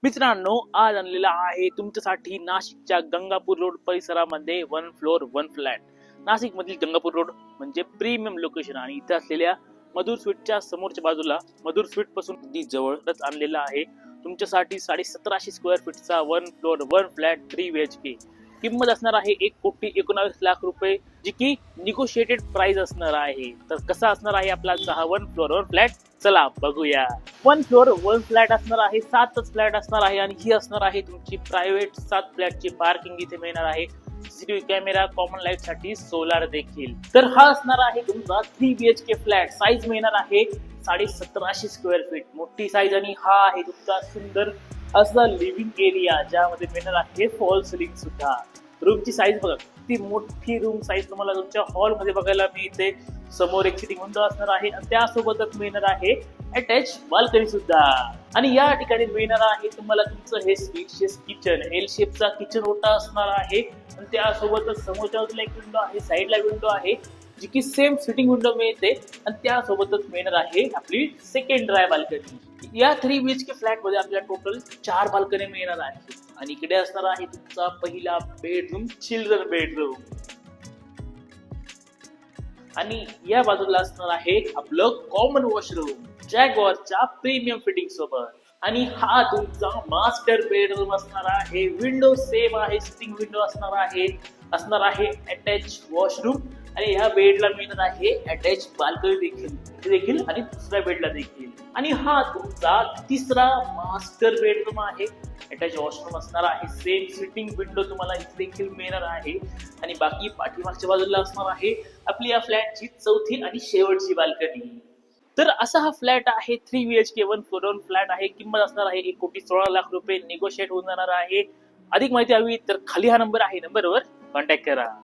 मित्रांनो, आज आणलेला आहे तुमच्यासाठी नाशिकच्या गंगापूर रोड परिसरामध्ये 1 फ्लोअर 1 फ्लॅट. नाशिक मधील गंगापूर रोड म्हणजे प्रीमियम लोकेशन आणि इथे असलेल्या मधुर स्वीटच्या समोरच्या बाजूला मधुर स्वीट पासून अगदी जवळच आणलेला आहे तुमच्यासाठी 1750 स्क्वेअर फीटचा 1 फ्लोअर 1 फ्लॅट 3 BHK. किंमत असणार आहे 1,19,00,000 रुपये, जी की निगोशिएटेड प्राइस असणार आहे. तर कसा असणार आहे आपला हा 1 फ्लोअर 1 फ्लॅट, चला बघूया. 1 फ्लोअर 1 फ्लॅट असणार आहे, 7च फ्लॅट असणार आहे आणि ही असणार आहे तुमची प्रायव्हेट 7 फ्लॅटची पार्किंग इथे मिळणार आहे. सीसीटीव्ही कॅमेरा, कॉमन लाईट साठी सोलार देखील. तर हा असणार आहे तुमचा 3 BHK फ्लॅट. साईज मिळणार आहे 1750 स्क्वेअर फीट, मोठी साईज. आणि हा आहे तुमचा सुंदर असा लिव्हिंग एरिया, ज्यामध्ये मिळणार आहे फॉल सिलिंग सुद्धा. रूमची साईज बघा, किती मोठी रूम साईज तुम्हाला तुमच्या हॉल मध्ये बघायला मिळते. समोर एक सिटिंग विंडो असणार आहे आणि त्यासोबतच मिळणार आहे अटॅच बाल्कनी सुद्धा. आणि या ठिकाणी मिळणार आहे तुम्हाला तुमचं हे स्पेशियस किचन, एल शेपचा किचन ओटा असणार आहे. आणि त्यासोबतच समोरच्या बाजूला एक विंडो आहे, साईडला विंडो आहे, जी की सेम सिटिंग विंडो मिळते. आणि त्यासोबतच मिळणार आहे आपली सेकंड ड्राय बाल्कनी. या 3 BHK फ्लॅट मध्ये आपल्याला टोटल 4 बाल्कनी मिळणार आहे. आणि इकडे असणार आहे तुमचा पहिला बेडरूम, चिल्ड्रन बेडरूम. आणि या बाजूला असणार आहे आपलं कॉमन वॉशरूम जॅग्वारच्या प्रीमियम फिटिंग सोबत. आणि हा तुमचा मास्टर बेडरूम असणार आहे. विंडो सेम आहे, सिटिंग विंडो असणार आहे अटॅच वॉशरूम. आणि ह्या बेडला मिळणार आहे अटॅच बाल्कनी देखील आणि दुसऱ्या बेडला देखील. आणि हा तुमचा तिसरा मास्टर बेडरूम आहे. अटॅच वॉशरूम असणार आहे, सेम सिटिंग विंडो तुम्हाला इथे देखील मिळणार आहे. आणि बाकी पाठीमागच्या बाजूला असणार आहे आपली या फ्लॅटची चौथी आणि शेवटची बाल्कनी. तर असा हा फ्लॅट आहे, 3 BHK 1 फ्लोअर 1 फ्लॅट आहे. किंमत असणार आहे 1,16,00,000 रुपये, निगोशिएट होऊन जाणार आहे. अधिक माहिती हवी तर खाली हा नंबर आहे, नंबरवर कॉन्टॅक्ट करा.